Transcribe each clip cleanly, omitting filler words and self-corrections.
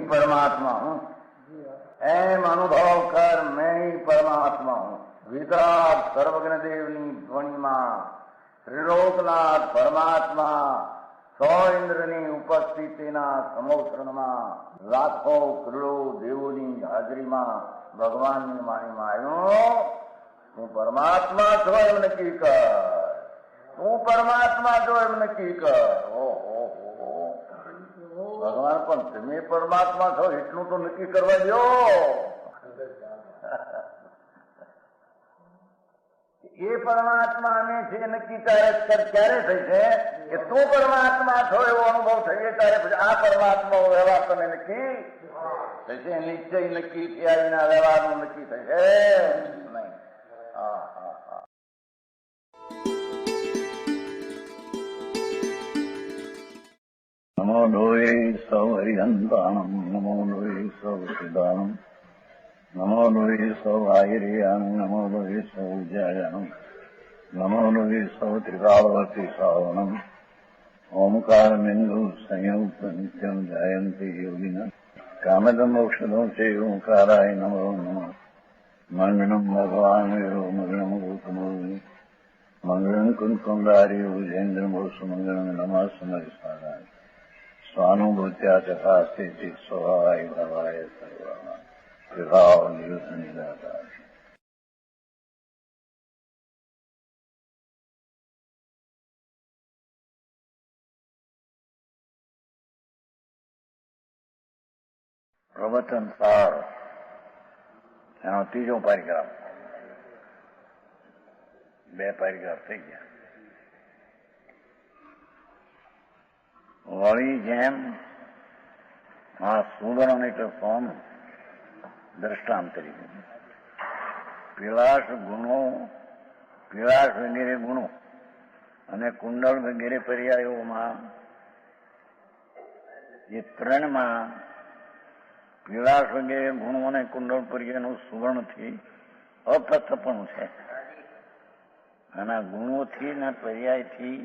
परमात्मा हूँ, एम अनुभव कर मैं ही परमात्मा हूँ। वितराग सर्वज्ञ देवनी ध्वनि में त्रिलोकनाथ परमात्मा 100 इंद्રની ઉપસ્થિતિના સમોત્સવમાં લાખો કરોડો દેવોની હાજરીમાં ભગવાનની વાણીમાં આવ્યો, તું પરમાત્મા છો એમ નક્કી કર, તું પરમાત્મા છો એમ નક્કી કર. ઓહો, ભગવાન પણ તમે પરમાત્મા છો એટલું તો નક્કી કરવા દો. એ પરમાત્માને છે નક્કી ક્યારે થઈ છે કે તું પરમાત્મા છો એવો અનુભવ થઈએ ત્યારે પછી આ પરમાત્મા વ્યવહાર તમે નક્કી થશે. નિશ્ચય નક્કી થયા વિના વ્યવહારનું નક્કી થશે નહીં. હા હા હા. નમો લોહે સૌ હરિહંતાણમ, નમો લોહે સૌ સિદ્ધાણમ, નમો લોહે સૌ આહિર્યાણમ, નમો લોહે સૌ જયાણમ, નમો લોહે સૌ ત્રિકાળવતી શ્રાવણમ. ઓમકાર બિંદુ સંયુક્ત નિત્યમ જાયંતિ યોગિના કામદમ મોક્ષદો છે ઓંકારાય નમો નમઃ. મંગળમ ભગવાન વિરો મંગળમ ગૌતમોર્મિ મંગળમ કુંકુંડાર્યો જૈન્દ્રમો સુમંગળમ નમઃ સમરિસ્વાદાય સ્વાનુભૂત્યા ચકાસ્તે સ્વભાવાય ભવાય સર્વા વિભાવ નિયુત નિરાકાર. પ્રવચન સાર એનો ત્રીજો પેરેગ્રાફ, 2 પેરેગ્રાફ થઈ ગયા. વળી જેમ આ સુવર્ણ એટલે સોનું દ્રષ્ટાંત તરીકે, પીળાશ ગુણો, પીળાશ વગેરે ગુણો અને કુંડળ વગેરે પર્યાયોમાં જે ત્રણમાં પીળાશ વગેરે ગુણો અને કુંડળ પર્યાયનું સુવર્ણથી અપૃથકપણું છે. આના ગુણોથી ને પર્યાયથી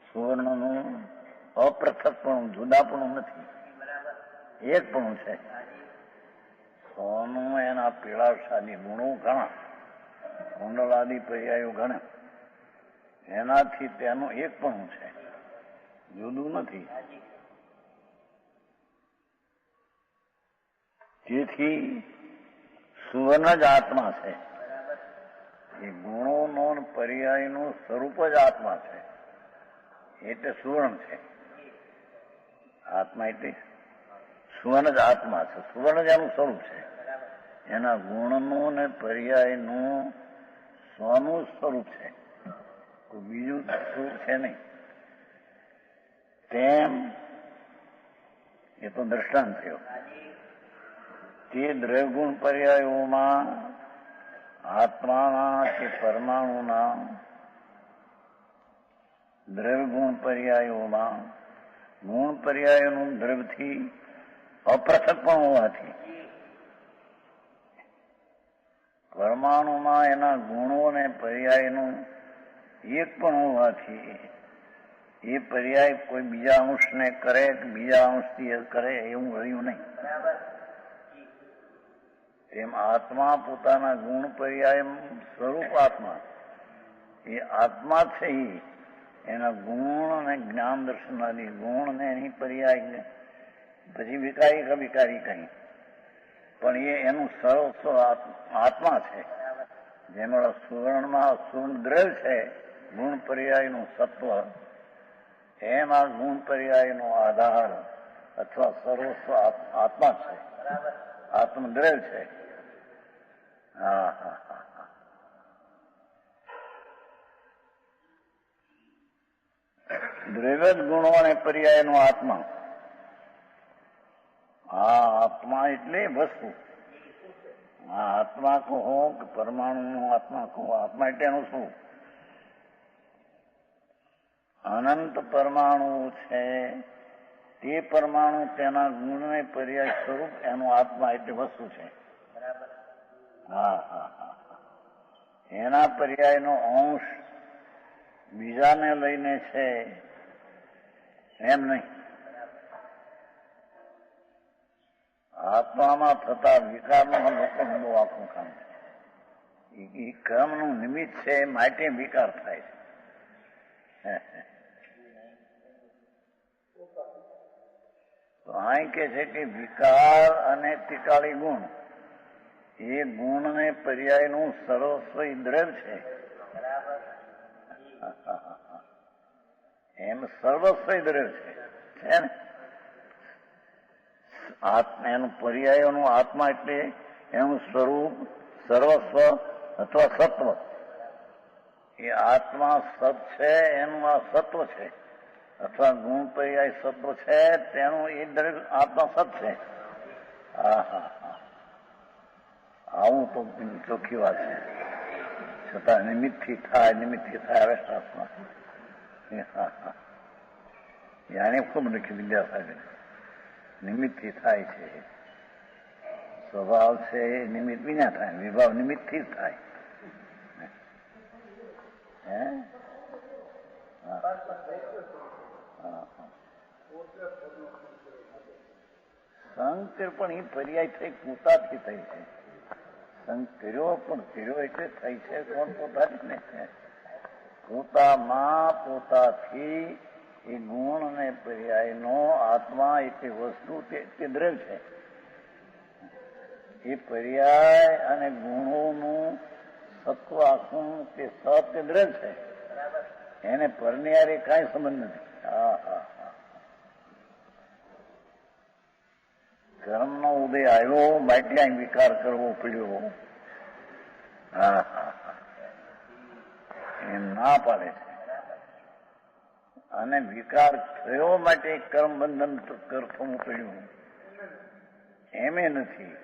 સુવર્ણનું અપૃથકપણું, જુદાપણું નથી, એકપણું છે. સોનું એના પીળાશ આદિ ગુણો ઘણા, કુંડળ આદિ પર્યાયો ઘણા, એનાથી તેનું એકપણું છે, જુદું નથી. તેથી સુવર્ણ જ આત્મા છે. એ ગુણોનો પર્યાયનું સ્વરૂપ જ આત્મા છે, એટલે સુવર્ણ છે. આત્મા એટલે સુવર્ણ જ આત્મા છે, સુવર્ણ જ એનું સ્વરૂપ છે. એના ગુણનું ને પર્યાયનું સ્વનું સ્વરૂપ છે, કોઈ બીજું સ્વરૂપ છે નહીં. તેમ એ તો દ્રષ્ટાંત થયો. તે દ્રવ્યગુણ પર્યાયોમાં આત્માના કે પરમાણુના દ્રવ્યગુણ પર્યાયોમાં ગુણ પર્યાયોનું દ્રવ્યથી અપૃથકપણું હોવાથી, પરમાણુમાં એના ગુણો અને પર્યાયનું એક પણ હોવાથી એ પર્યાય કોઈ બીજા અંશને કરે કે બીજા અંશથી કરે એવું રહ્યું નહીં. તેમ આત્મા પોતાના ગુણ પર્યાય સ્વરૂપ આત્મા, એ આત્મા છે. એના ગુણ અને જ્ઞાન દર્શન આદિ ગુણ ને એની પર્યાય પછી વિકારી કે વિકારી કહી, પણ એ એનું સર્વસ્વ આત્મા છે. જેમાં સુવર્ણમાં સુવર્ણ દ્રવ્ય છે, ગુણ પર્યાયનું સત્વ, એમ આ ગુણ પર્યાયનો આધાર અથવા સર્વસ્વ આત્મા છે, આત્મદ્રવ્ય છે. હા હા હા. દ્રવ્ય ગુણો અને પર્યાયનો આત્મા. આ આત્મા એટલે વસ્તુ. આ આત્મા કહો કે પરમાણુ આત્મા કહો, આત્મા એટલે એનું શું? અનંત પરમાણુ છે. તે પરમાણુ તેના ગુણ ને પર્યાય સ્વરૂપ એનું આત્મા એટલે વસ્તુ છે. હા હા હા, એના પર્યાયનો અંશ બીજાને લઈને છે એમ નહીં. આત્મામાં થતા વિકારનું લોકોનું બહુ આખું કામ છે. એ કર્મનું નિમિત્ત છે, માટે વિકાર થાય છે. તો અહીં કે છે કે વિકાર અને તિકાળી ગુણ એ ગુણને પર્યાયનું સર્વસ્વય દ્રવ્ય છે. એમ સર્વસ્વય દ્રવ્ય છે ને. એનું પર્યાયોનું આત્મા એટલે એનું સ્વરૂપ સર્વસ્વ અથવા સત્વ. એ આત્મા સત છે, એનું આ સત્વ છે, અથવા ગુણ પર્યાય સત્વ છે, તેનું એ દરેક આત્મા સત છે. હા હા હા, આવું તો ચોખ્ખી વાત છે. છતાં નિમિત્તથી થાય આવે આત્મા. હા હા, યાને ખૂબ લખી વિદ્યા સાહેબ, નિમિત્તથી થાય છે. સ્વભાવ છે એ નિમિત્ત વિના થાય, વિભાવ નિમિત્તથી જ થાય. સંગ પણ એ પર્યાય થઈ પોતાથી થઈ છે. સંગ કર્યો પણ કર્યો એટલે થઈ છે કોણ? પોતાથી ને. પોતામાં પોતાથી એ ગુણ અને પર્યાયનો આત્મા એટલે વસ્તુ તે દ્રવ્ય છે. એ પર્યાય અને ગુણોનું સત્વ આખું તે સત્ય દ્રવ્ય છે. એને પરનિયારે કાંઈ સંબંધ નથી. હા હા હા, કર્મનો ઉદય આવ્યો માટે અહીં વિકાર કરવો પડ્યો. હા હા હા, એમ ના પાડે છે. અને વિકાર થયો માટે કર્મ બંધન કરવું પડ્યું એમે નથી.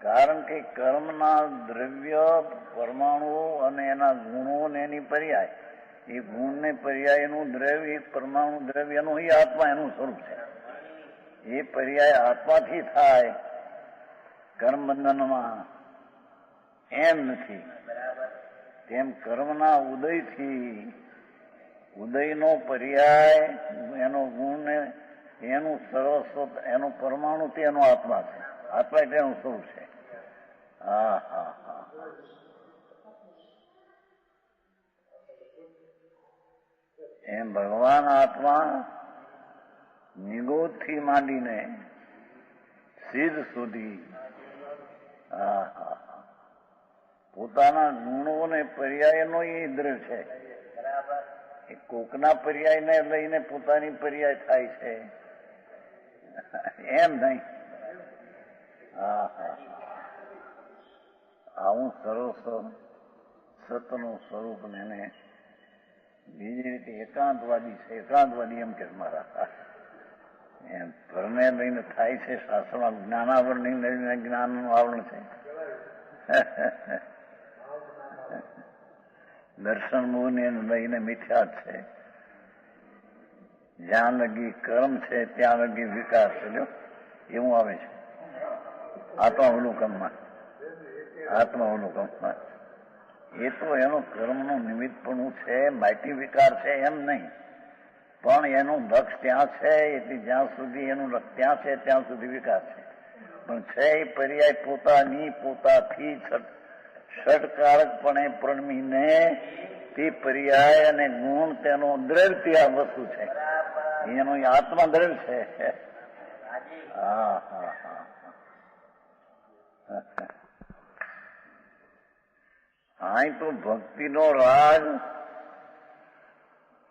કારણ કે કર્મના દ્રવ્ય પરમાણુ અને એના ગુણો ને એની પર્યાય, એ ગુણ ને પર્યાયનું દ્રવ્ય, એક પરમાણુ દ્રવ્યનું એ આત્મા એનું સ્વરૂપ છે. એ પર્યાય આત્માથી થાય કર્મ બંધનમાં એમ નથી. તેમ કર્મના ઉદયથી, ઉદયનો પર્યાય એનો ગુણ ને એનું સર્વસ્વ, એનું પરમાણુ તે એનો આત્મા છે. આત્મા એટલે એનું સ્વરૂપ છે. હા હા હા, એમ ભગવાન આત્મા નિગોદથી માંડીને સિદ્ધ સુધી હા હા હા, પોતાના ગુણો ને પર્યાયનો એ દ્રવ્ય છે. એ કોકના પર્યાયને લઈને પોતાની પર્યાય થાય છે એમ નહીં. હા હા, આવું સર્વસ્વ સતનું સ્વરૂપ ને એને બીજી રીતે એકાંતવાદી છે. એકાંતવાદી એમ કે મારા એમ ઘરને લઈને થાય છે. શાસ્ત્રમાં જ્ઞાનાવરણ લઈને જ્ઞાનનું આવરણ છે. દર્શન મોહને લઈને મિથ્યા છે. જ્યાં લગી કર્મ છે ત્યાં લગી વિકાર છે. એવું આવે છે આત્માવલોકનમાં. આત્માવલોકનમાં એ તો એનો કર્મનું નિમિત્તપણું છે, માટી વિકાર છે એમ નહીં. પણ એનું લક્ષ ત્યાં છે, એટલે જ્યાં સુધી એનું લક્ષ ત્યાં છે ત્યાં સુધી વિકાર છે. પણ છે એ પર્યાય પોતાની પોતાથી ષટકારકપણે પ્રણમીને તે પર્યાય અને ગુણ તેનો દ્રવ્ય આ વસ્તુ છે. એનો આત્મા દ્રવ્ય છે. હા હા હા, અહીં તો ભક્તિનો રાગ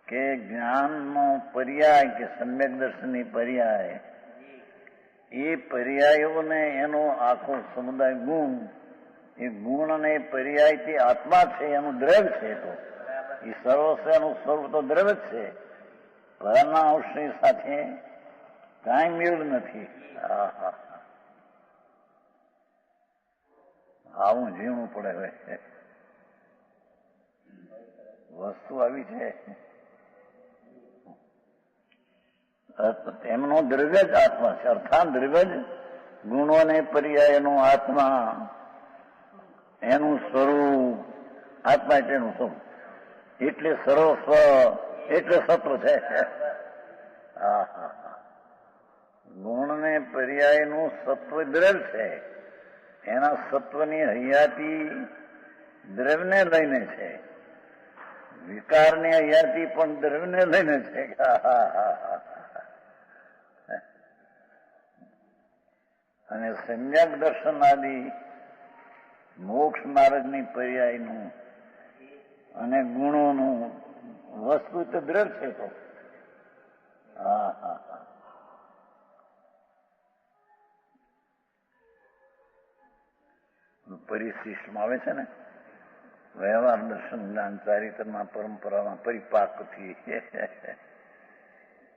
કે જ્ઞાનનો પર્યાય કે સમ્યક દર્શનની પર્યાય, એ પર્યાયોને એનો આખો સમુદાય ગુણ, એ ગુણ અને પર્યાયથી આત્મા છે, એનું દ્રવ્ય છે. તો એ સર્વસ્વ એનું સ્વરૂપ તો દ્રવ્ય જ છે. પરના અંશની સાથે કાંઈ મેળ નથી. હા હા, આવું જીવવું પડે. હવે વસ્તુ આવી છે. એમનો દ્રવ્ય જ આત્મા છે. અર્થાત દ્રવ્ય જ ગુણોને પર્યાયનો આત્મા એનું સ્વરૂપ આત્મા એટલે એનું સ્વરૂપ એટલે સર્વસ્વ એટલે સત્વ છે. હા હા હા. ગુણને પર્યાયનું સત્વ દ્રવ્ય છે. એના સત્વની હયાતી દ્રવ્યને લઈને છે. વિકારની હયાતી પણ દ્રવ્યને લઈને છે. અને સમ્યક દર્શન આદિ મોક્ષ માર્ગની પર્યાયનું અને ગુણોનું વસ્તુ તો દ્રવ્ય છે. તો હા હા હા. પરિશિષ્ટમાં આવે છે ને, વ્યવહાર દર્શન જ્ઞાન ચારિત્રમાં પરંપરામાં પરિપાકથી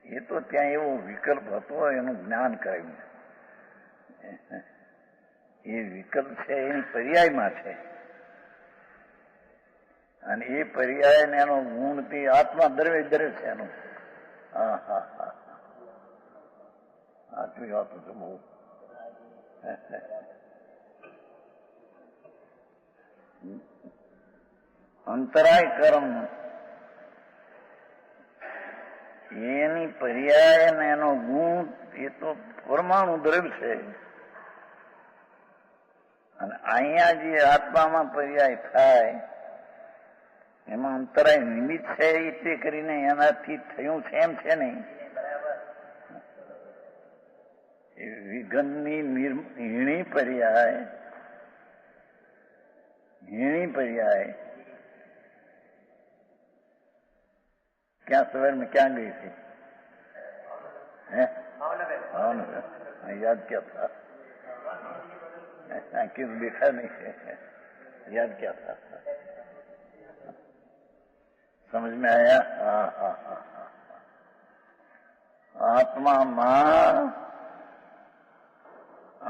એ તો ત્યાં એવો વિકલ્પ હતો, એનું જ્ઞાન કરાયું. એ વિકલ્પ છે એની પર્યાયમાં છે, અને એ પર્યાય ને એનો ગુણથી આત્મા દ્રવ્ય દ્રવ્ય છે એનું. હા હા હા. આટલી વાતો છે બહુ. અંતરાય કર્મ એની પર્યાય અને એનો ગુણ એ તો પરમાણુ દ્રવ્ય છે. અને અહીંયા જે આત્મામાં પર્યાય થાય એમાં અંતરાય નિમિત્ત છે. તે કરીને એનાથી થયું છે એમ છે નહીં. વિઘનની હીણી પર્યાય क्या सवेर में क्या गई थी? भावनगर. याद क्या था? क्यों देखा नहीं? याद क्या था? समझ में आया? हाँ हाँ हाँ. આત્મામાં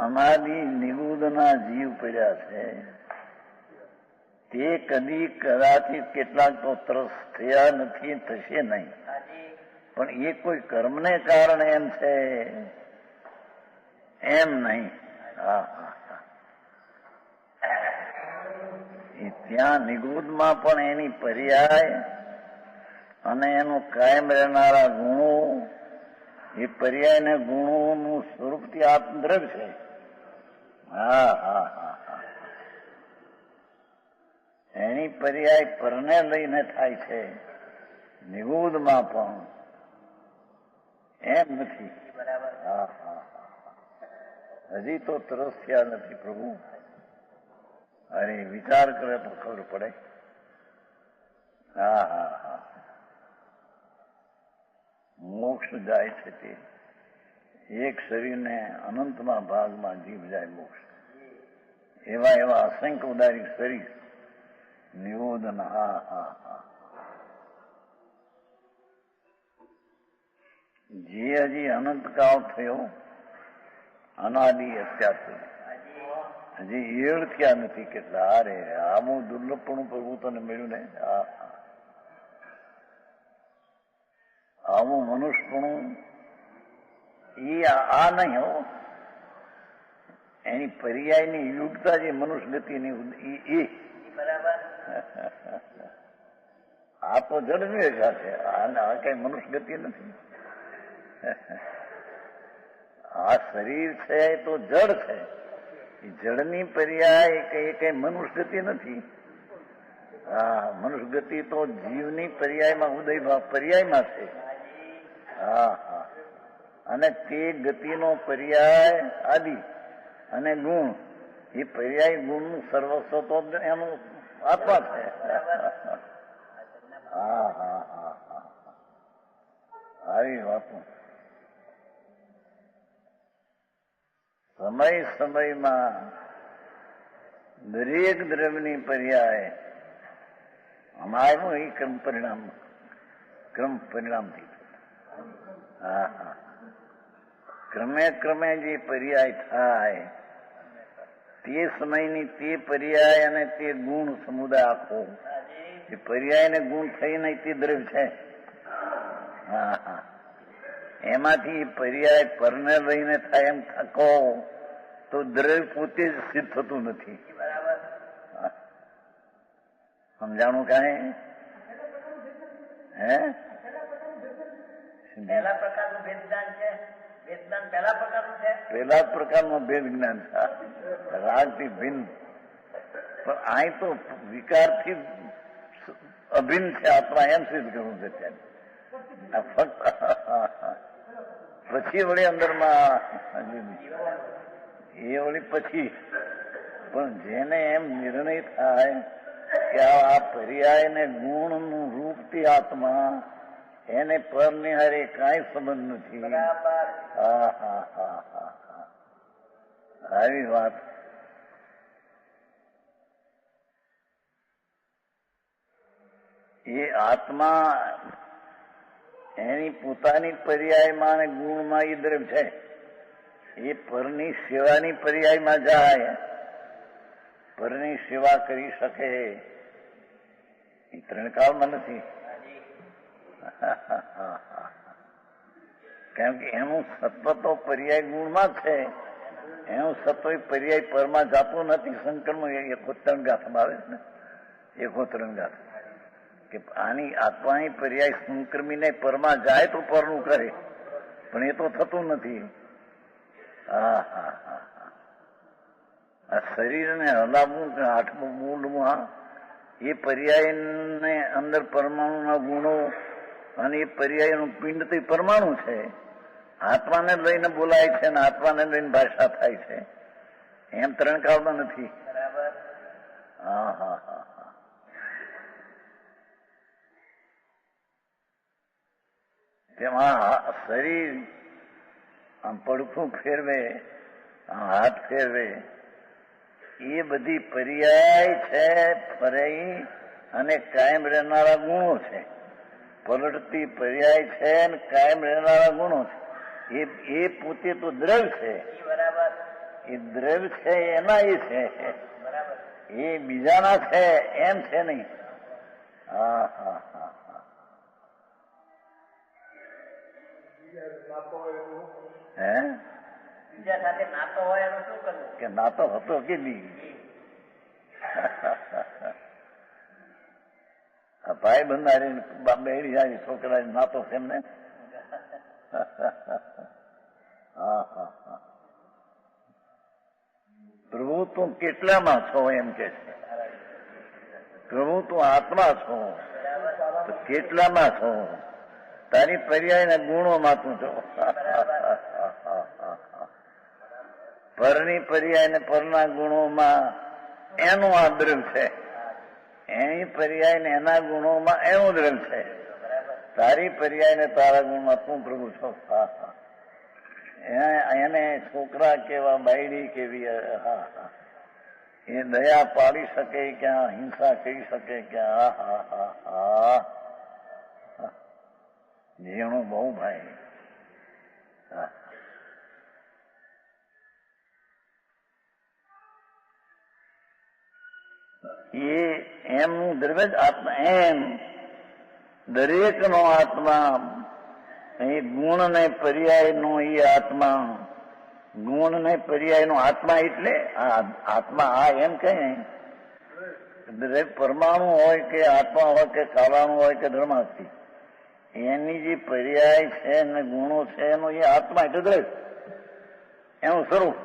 અનાદિ નિગૂઢના જીવ પડ્યા છે. તે કદી કદાચિત કેટલાક તો ત્રસ્ત થયા નથી, થશે નહીં. પણ એ કોઈ કર્મને કારણે એમ છે એમ નહીં. હા હા હા. ત્યાં નિગૂઢમાં પણ એની પર્યાય અને એનું કાયમ રહેનારા ગુણો, એ પર્યાય ને ગુણોનું સ્વરૂપથી આત્મદ્રવ્ય છે. હા હા હા હા. એની પર્યાય પરને લઈને થાય છે. નિગૂઢમાં પણ એમ નથી. હા હા હા. હજી તો તરસ થયા નથી પ્રભુ. અરે વિચાર કરે તો ખબર પડે. હા હા હા. મોક્ષ જાય છે તે એક શરીરને અનંતમાં ભાગમાં જીવ જાય મોક્ષ. એવા એવા અસંખ્ય ઉદારી શરીર નિરોધન. હા હા હા. જે હજી અનંતકાળ થયો અનાદિ અત્યાર સુધી હજી એળ થયા નથી કેટલા. અરે આવું દુર્લભપણું પ્રભુ તને મળ્યું ને. આવું મનુષ્યપણું એ આ નહીં હો. એની પર્યાયની યુગતા જે મનુષ્ય ગતિની એ આ તો જડ વિવેકા છે. આ કઈ મનુષ્ય ગતિ નથી. આ શરીર છે તો જડ છે. જડની પર્યાય એ કઈ મનુષ્ય ગતિ નથી. હા, મનુષ્ય ગતિ તો જીવની પર્યાયમાં ઉદય પર્યાયમાં છે. હા હા. અને તે ગતિનો પર્યાય આદિ અને ગુણ, એ પર્યાય ગુણનું સર્વસ્વ તો એનું આત્મા છે. હા હા હા હા. આવી વાતો સમય સમયમાં દરેક દ્રવ્યની પર્યાય અમારું એ ક્રમ પરિણામથી. હા હા. ક્રમે ક્રમે જે પર્યાય થાય તે સમયની તે પર્યાય અને તે ગુણ સમુદાય આખો એ પર્યાય ને ગુણ થઈને તે દ્રવ્ય છે. હા હા. એમાંથી પર્યાય પરને લઈને થાય એમ થકો તો દ્રવ્ય પોતે જ સિદ્ધ થતું નથી. સમજાણું કાંઈ? હે? પહેલા પ્રકારનું ભેદ જ્ઞાન છે. ભેદ જ્ઞાન પહેલા પ્રકારનું છે. પહેલા પ્રકારનું ભેદ જ્ઞાન છે, રાગથી ભિન્ન. પણ અહીં તો વિકારથી અભિન્ન છે આત્મા, એમ સિદ્ધ કરવું છે ત્યાં. ફક્ત પછી વળી અંદરમાં એ વળી પછી. પણ જેને એમ નિર્ણય થાય કે આ પર્યાય ને ગુણનું રૂપથી આત્મા, એને પરની હારે કાંઈ સંબંધ નથી. હા હા હા હા હા, આવી વાત. એ આત્મા એની પોતાની પર્યાયમાં અને ગુણમાં એ દ્રવ્ય છે. એ પરની સેવાની પર્યાયમાં જાય, પરની સેવા કરી શકે, એ ત્રણ કાળમાં નથી. કારણ કે એનું સત્વ તો પર્યાય ગુણમાં જ છે, એનું સત્વ પર્યાય પરમાં જાતું નથી. સંકલ્પમાં એકો ત્રણગાથમાં આવે છે ને, એકો ત્રણગાથ કે આની આત્માની પર્યાય સંક્રમીને પરમાં જાય તો પરનું કરે, પણ એ તો થતું નથી. હા હા હા હા, આ શરીરને હલાવવું કે આઠમું મૂળમાં એ પર્યાયને અંદર પરમાણુના ગુણો અને એ પર્યાયનું પિંડ તો પરમાણુ છે. આત્માને લઈને બોલાય છે અને આત્માને લઈને ભાષા થાય છે. એમ ત્રણ કાળમાં નથી. હા હા હા હા, તેમાં શરીર આમ પડખું ફેરવે, હાથ ફેરવે, એ બધી પર્યાય છે, ફરાઈ અને કાયમ રહેનારા ગુણો છે. પલટતી પર્યાય છે અને કાયમ રહેનારા ગુણો છે. એ પોતે તો દ્રવ્ય છે. એ દ્રવ્ય છે એના એ છે, એ બીજાના છે એમ છે નહીં. હા હા હા હા, હે બીજા સાથે નાતો હોય એનું શું કરવું? કે નાતો હતો કે નહીં? ભાઈ બંધારી બેડી જાય છોકરા નાતો છે એમને. હા હા હા, પ્રભુ તું કેટલામાં છો એમ કે છે. પ્રભુ તું આત્મા છો તો કેટલામાં છો? તારી પર્યાયના ગુણોમાં તું છો. પરની પર્યાય ને પરના ગુણોમાં એનું આ દ્રવ્ય છે, એની પર્યાય ને એના ગુણોમાં એનું દ્રવ્ય છે. તારી પર્યાય ને તારા ગુણમાં તું પ્રભુ છો. એને છોકરા કેવા, બાયડી કેવી, હા હા, એ દયા પાડી શકે ક્યાં, હિંસા કરી શકે ક્યાં? હા હા હા હા, જીણું બહુ ભાઈ. હા, એ એમનું દ્રવ્ય જ આત્મા. એમ દરેક નો આત્મા, એ ગુણ ને પર્યાય નો એ આત્મા, ગુણ ને પર્યાય નો આત્મા એટલે આત્મા. આ એમ કહે દરેક પરમાણુ હોય કે આત્મા હોય કે કાલાણુ હોય કે ધર્માસ્તી, એની જે પર્યાય છે ને ગુણો છે એનો એ આત્મા એટલે દ્રવ્ય, એનું સ્વરૂપ.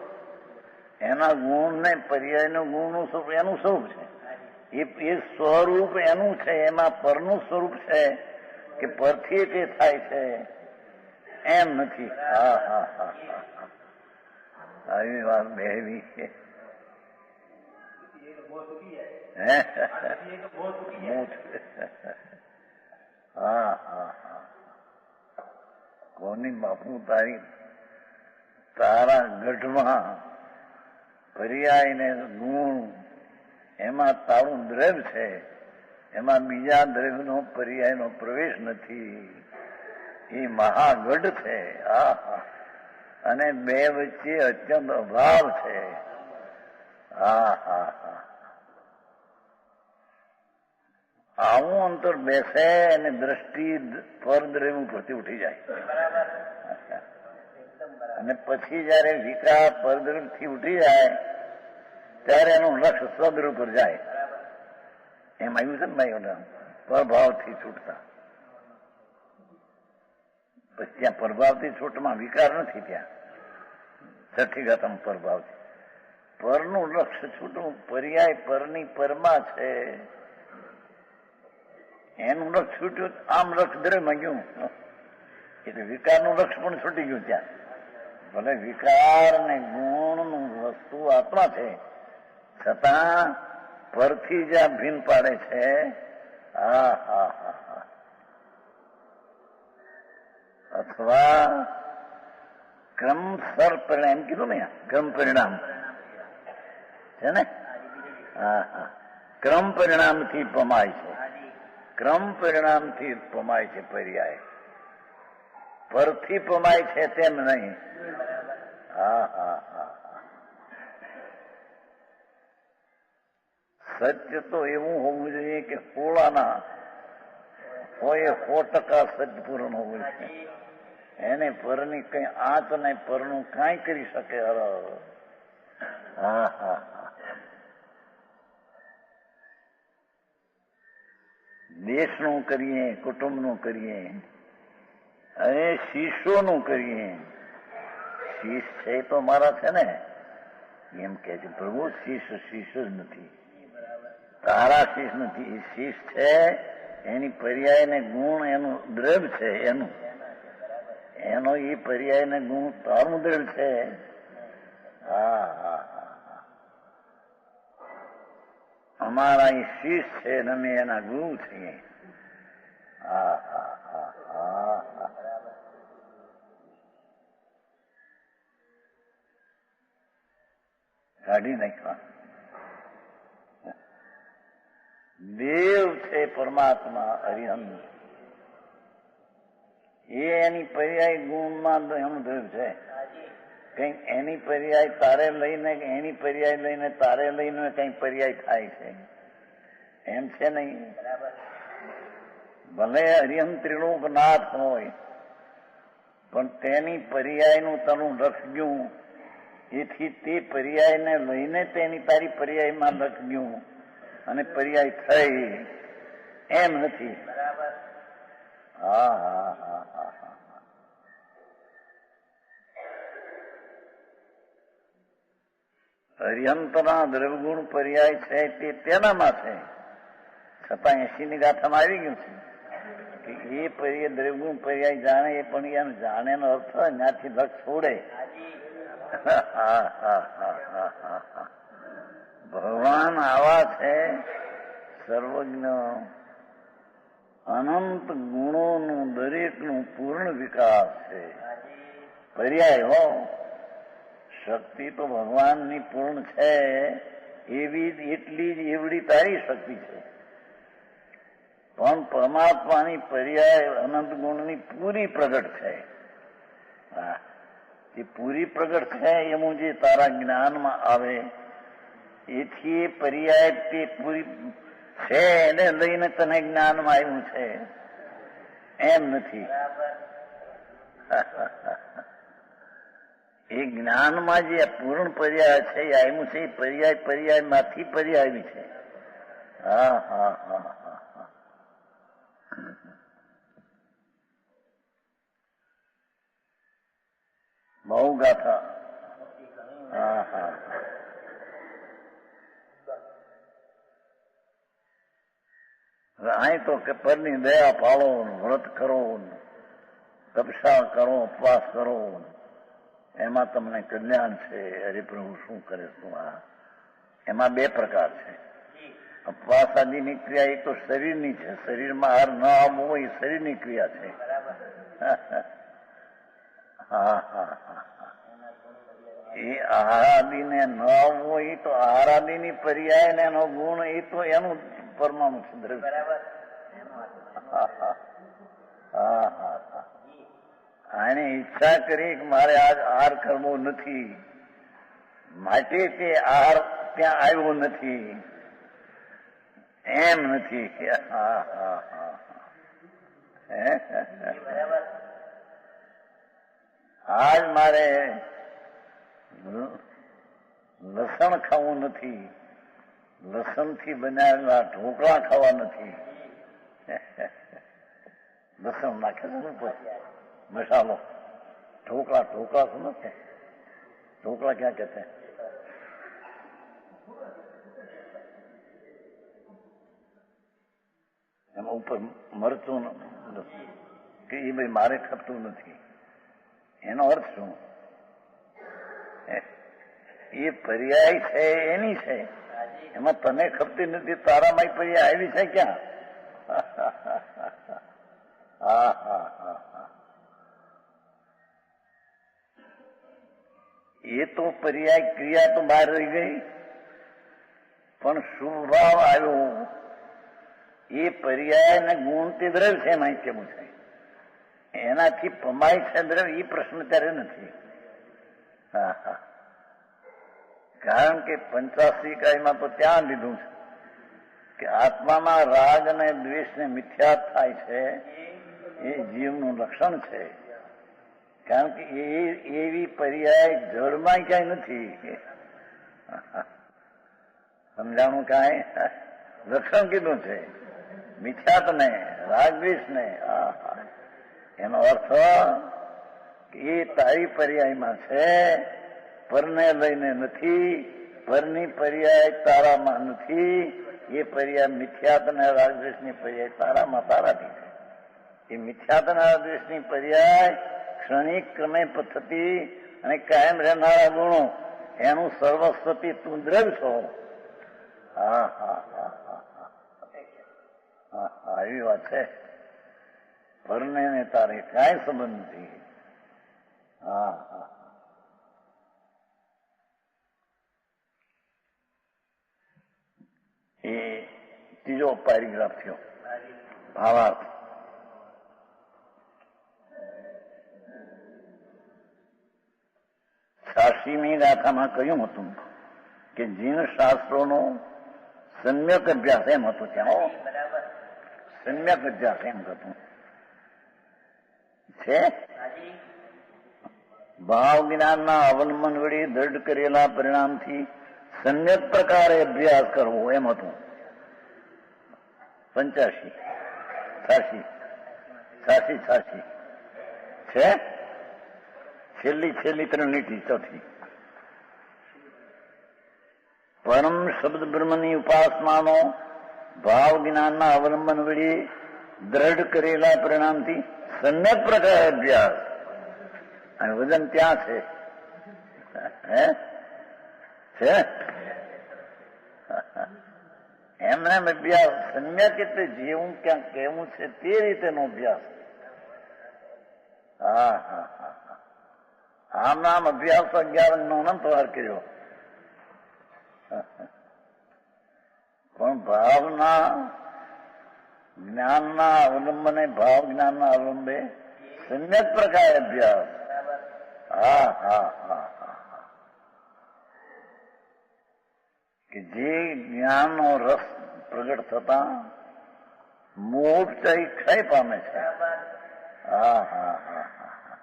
એના ગુણ ને પર્યાય નું ગુણનું સ્વરૂપ એનું સ્વરૂપ છે. એ સ્વરૂપ એનું છે, એમાં પરનું સ્વરૂપ છે કે પરથી તે થાય છે એમ નથી. હા હા હા હા, આવી વાત બેવી છે. હા હા હા, કોની બાપુ તારા ગઢમાં પર્યાય ને ગુણ એમાં તારું દ્રવ્ય છે, એમાં બીજા દ્રવ્યનો પર્યાયનો પ્રવેશ નથી. એ મહાગઢ છે. હા હા, અને બે વચ્ચે અત્યંત અભાવ છે. હા હા હા, આવું અંતર બેસે અને દ્રષ્ટિ પરદ્રવ્ય ઉપરથી ઉઠી જાય. અને પછી જયારે વિકાર પરદ્રવ્ય થી ઉઠી જાય ત્યારે એનું લક્ષ્ય સ્વદ્રવ્ય પર જાય. એમ આવ્યું છે ને ભાઈ ઓલા પ્રભાવથી છૂટતા. પછી ત્યાં પ્રભાવથી છૂટમાં વિકાર નથી. ત્યાં છઠ્ઠી ઘાતમ પ્રભાવથી પરનું લક્ષ છૂટવું, પર્યાય પરની પરમાં છે એનું લક્ષ છૂટ્યું. આમ લક્ષ દ્રવ્યમાં ગયું એટલે વિકારનું લક્ષ પણ છૂટી ગયું. ત્યાં ભલે વિકાર ને ગુણનું વસ્તુ આત્મા છે, છતાં પરથી જ્યાં ભીન પાડે છે. અથવા ક્રમસર પરિણામ કીધું ને, ક્રમ પરિણામ છે ને. ક્રમ પરિણામથી પમાય છે. ક્રમ પરિણામથી પમાય છે પર્યાય. પરથી પમાય છે તેમ નહીં. સત્ય તો એવું હોવું જોઈએ કે હોળાના હોય 100% સત્ય પૂર્ણ હોવું જોઈએ. એને પરની કઈ આંચ ને પરનું કાંઈ કરી શકે. દેશનું કરીએ, કુટુંબનું કરીએ, અને શિષ્યોનું કરીએ. શીશ છે તો મારા છે ને એમ કે છે પ્રભુ. શીશ શીશ જ નથી, તારા શીશ નથી. એ શીશ છે એની પર્યાય ને ગુણ એનું દ્રવ્ય છે. એનો એ પર્યાય ને ગુણ તારું દ્રવ્ય છે. અમારા એ શીશ છે ને અમે એના ગુરુ છીએ. કાઢી નાખવા. દેવ છે પરમાત્મા હરિહંત, એ એની પર્યાય ગુણમાં એનું દ્રવ્ય છે. કઈક એની પર્યાય તારે લઈને, એની પર્યાય લઈને તારે લઈને કઈક પર્યાય થાય છે એમ છે નહીં. ભલે હરિહંત ત્રિલોકનાથ હોય પણ તેની પર્યાયનું તનું લક્ષ ગયું. એથી તે પર્યાયને લઈને તેની તારી પર્યાયમાં લક્ષ ગયું અને પર્યાય થઈ એમ નથી. હરિહંતના દ્રવગુણ પર્યાય છે તે તેનામાં છે, છતાં 80 ની ગાથામાં આવી ગયું છે કે એ પર્યાય દ્રવગુણ પર્યાય જાણે. એ પણ એમ જાણે નો અર્થ ત્યાંથી લક્ષ છોડે. ભગવાન આવા છે સર્વજ્ઞ, અનંત ગુણોનું દરેકનું પૂર્ણ વિકાસ છે. પર્યાય હો, શક્તિ તો ભગવાનની પૂર્ણ છે. એવી એટલી જ એવડી તારી શક્તિ છે. પણ પરમાત્માની પર્યાય અનંત ગુણની પૂરી પ્રગટ છે. એ પૂરી પ્રગટ છે એનું જે તારા જ્ઞાનમાં આવે એથી એ પર્યાય તે પૂરી છે એને લઈને તને જ્ઞાનમાં આવ્યું છે એમ નથી. એ જ્ઞાનમાં જે પૂર્ણ પર્યાય છે એ આવ્યું છે. એ પર્યાય માંથી પર્યાય છે. બહુ ગાથા. અહીં તો કે પરની દયા પાળો, વ્રત કરો, તપસ્યા કરો, ઉપવાસ કરો, એમાં તમને કલ્યાણ છે. હરિપ્રભુ શું કરે શું? એમાં 2 પ્રકાર છે. ઉપવાસ આદિની ક્રિયા એ તો શરીરની છે. શરીરમાં આહાર ન આવવો એ શરીરની ક્રિયા છે. એ આહાર આદિને ન આવવો એ તો આહાર આદિની પર્યાય ને એનો ગુણ એ તો એનું પરમાણુ છે દ્રવ્ય. આને ઈચ્છા કરી કે મારે આજ આહાર કરવો નથી, માટે તે આહાર ત્યાં આવ્યો નથી એમ નથી. આજ મારે લસણ ખાવું નથી, લસણથી બનાવેલા ઢોકળા ખાવા નથી. લસણ નાખે છે ને ઉપર મસાલો. ઢોકળા ઢોકળા શું છે? ઢોકળા ક્યાં કહેते हैं? એમાં ઉપર મરચું કે એ ભાઈ મારે ખપતું નથી. એનો અર્થ શું? એ પર્યાય છે એની છે, એમાં તને ખપતી નથી. તારામાં પર્યાય આવી છે ક્યાં? હા હા હા હા. એ તો પર્યાય ક્રિયા તો બહાર રહી ગઈ, પણ શુભ ભાવ આવ્યો. એ પર્યાય ને ગુણ તે દ્રવ્ય છે એમાં કેવું છે? એનાથી પમાય છે દ્રવ્ય એ પ્રશ્ન ત્યારે નથી. હા હા. કારણ કે 85 કાયમાં તો ત્યાં લીધું છે કે આત્મામાં રાગ અને દ્વેષને મિથ્યા થાય છે એ જીવનું લક્ષણ છે. કારણ કે એવી પર્યાય જળમાં ક્યાંય નથી. સમજાણું કાંઈ? લક્ષણ કીધું છે મિથ્યાત્વને, રાગ દ્વેષને. એનો અર્થ એ તારી પર્યાયમાં છે, પરને લઈને નથી. પરની પર્યાય તારામાં નથી. એ પર્યાય મિથ્યાત્વને રાગ દ્વેષની પર્યાય તારામાં તારાથી છે. એ મિથ્યાત્વને રાગ દ્વેષની પર્યાય ક્ષણિક ક્રમે થતી અને કાયમ રહેનારા ગુણો એનું સર્વસ્વતી તું દ્રવ્ય છો. હા હા હા હા હા હા. એવી વાત છે. પરને ને તારે કાંઈ સંબંધ નથી. હા હા. એ ત્રીજો પેરેગ્રાફ થયો. ભાવાર્થ. સાશીમી ગાથામાં કહ્યું હતું કે જીન શાસ્ત્રોનો સમ્યક અભ્યાસ એમ હતો. ત્યાં સમ્યક અભ્યાસ એમ હતું છે. ભાવ જ્ઞાનના અવલંબન વડે દ્રઢ કરેલા પરિણામથી સમ્યક પ્રકારે અભ્યાસ કરવો એમ હતું. 85 86 છે. છેલ્લી 3 લીટી ચોથી. પરમ શબ્દ બ્રહ્મની ઉપાસનાનો ભાવ જ્ઞાનના અવલંબન વડે દ્રઢ કરેલા પરિણામથી સમ્યક પ્રકારે અભ્યાસ. અને વજન ત્યાં છે. છે એમને અભ્યાસ. સમ્યક એટલે જેવું ક્યાં કેવું છે તે રીતેનો અભ્યાસ. હા હા હા. આમ નામ અભ્યાસ 11 નો અનંત વાર કર્યો. પણ ભાવના જ્ઞાનના અવલંબને ભાવ જ્ઞાનના અવલંબે સમ્યક પ્રકારે અભ્યાસ. હા હા હા હા. કે જે જ્ઞાનનો રસ પ્રગટ થતા મોક્ષ ક્ષય પામે છે. હા હા હા હા.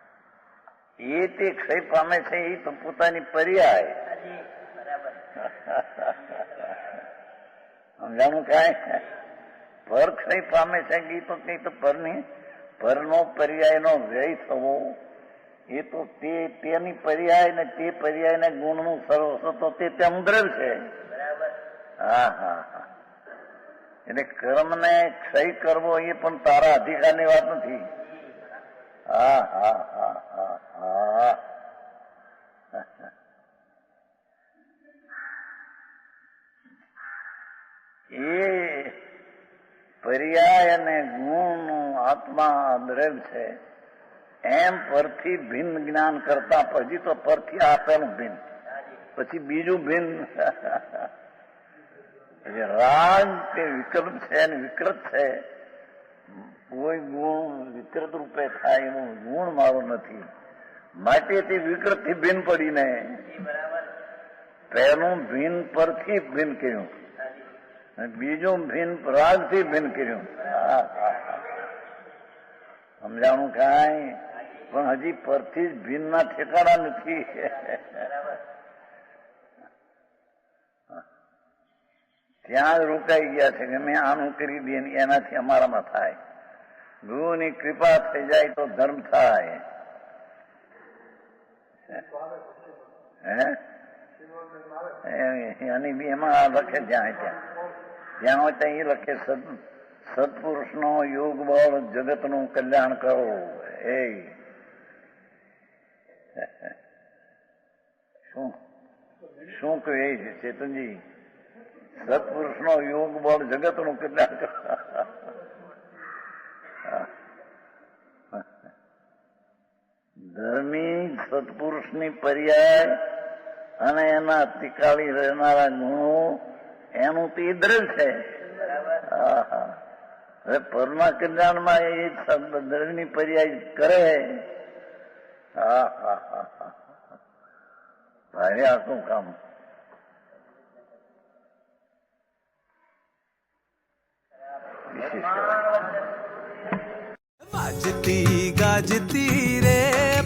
એ તે ક્ષય પામે છે એ તો પોતાની પર્યાય. સમજાણું કાંઈ? પર ક્ષય પામે છે એ તો કઈ તો પરનો પર્યાયનો વ્યય થવો એ તો તેની પર્યાય ને તે પર્યાયને ગુણનું સર્વસ્વ તો તે ત્યાં દ્રવ્ય છે. હા હા હા. એટલે કર્મને ક્ષય કરવો એ પણ તારા અધિકારની વાત નથી. હા હા હા હા હા. એ પર્યાય અને ગુણનું આત્મા દ્રવ્ય છે એમ પરથી ભિન્ન જ્ઞાન કરતા પછી તો પરથી આપેલું ભિન્ન, પછી બીજું ભિન્ન. રાગ તે વિકલ્પ છે અને વિકૃત છે. કોઈ ગુણ વિકૃત રૂપે થાય એનો ગુણ મારો નથી. માટે તે વિકૃત થી ભિન્ન પડીને પહેલું ભિન્ન પરથી ભિન્ન કર્યું, બીજું ભિન્ન રાગ થી ભિન્ન કર્યું. સમજાણું કાંઈ? પણ હજી પરથી જ ભિન્નના ઠેકાણા નથી. ત્યાં જ રોકાઈ ગયા છે કે અમે આનું કરી દઈએ ને એનાથી અમારામાં થાય. ગુરુની કૃપા થઈ જાય તો ધર્મ થાય. એની બી એમાં લખે જ્યાં જ્યાં હોય ત્યાં એ લખે સત્પુરુષનો યોગ બળ જગતનું કલ્યાણ કરો. એ શું કહે છે ચેતનજી? સત્પુરુષનો યોગ બળ જગતનું કલ્યાણ કરો. ધર્મી સત્પુરુષની પર્યાય અને એના ટીકાળી રહેનારા ગુણો એનું તો દ્રઢ છે. હવે પરના કલ્યાણમાં એ ધર્મની પર્યાય કરે. ભારે આખું કામ. વાજતી ગાજતી રે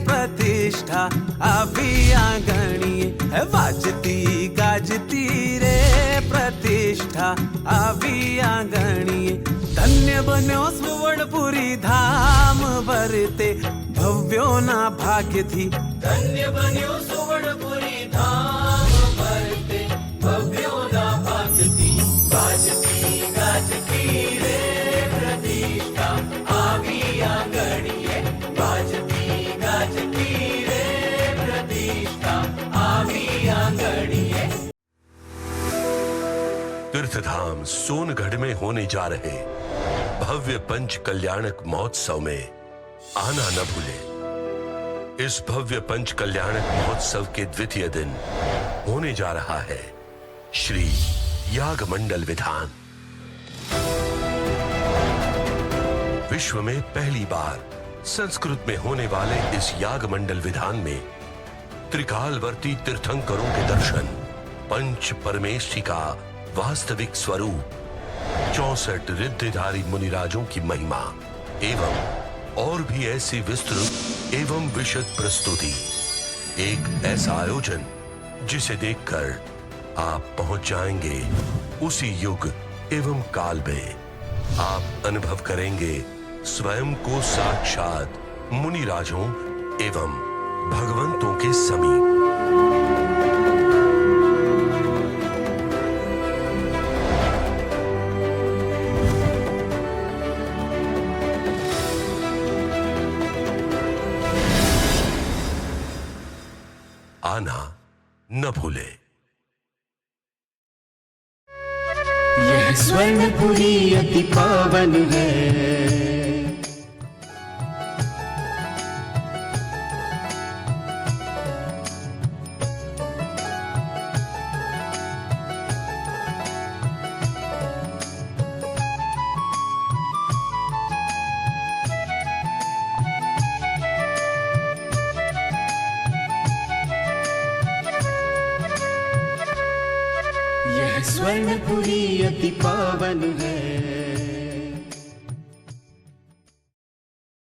પ્રતિષ્ઠા આવી આંગણીએ. વાજતી ગાજતી રે પ્રતિષ્ઠા આવી આંગણીએ. ધન્ય બન્યો સુવર્ણપુરી ધામ વર્તે ભવ્યોના ભાગ્યથી. ધન્ય બન્યો સુવર્ણપુરી ધામ વર્તે ભવ્યોના ભાગ્યથી. વાજતી ગાજતી રે પ્રતિષ્ઠા આવી આંગણીએ. વાજતી ગાજતી રે પ્રતિષ્ઠા આવી આંગણીએ. तीर्थधाम सोनगढ़ में होने जा रहे भव्य पंच कल्याणक महोत्सव में आना न भूले. इस भव्य पंच कल्याणक महोत्सव के द्वितीय दिन होने जा रहा है श्री याग मंडल विधान. विश्व में पहली बार संस्कृत में होने वाले इस याग मंडल विधान में त्रिकालवर्ती तीर्थंकरों के दर्शन, पंच परमेष्ठी का वास्तविक स्वरूप, 64 रिद्धिधारी मुनिराजों की महिमा एवं और भी ऐसी विस्तृत एवं विशद प्रस्तुति. एक ऐसा आयोजन जिसे देखकर आप पहुंच जाएंगे उसी युग एवं काल में. आप अनुभव करेंगे स्वयं को साक्षात मुनिराजों एवं भगवंतों के समीप. आना न भूले. यह स्वर्णपुरी अति पावन है. यह स्वर्णपुरी अति पावन है.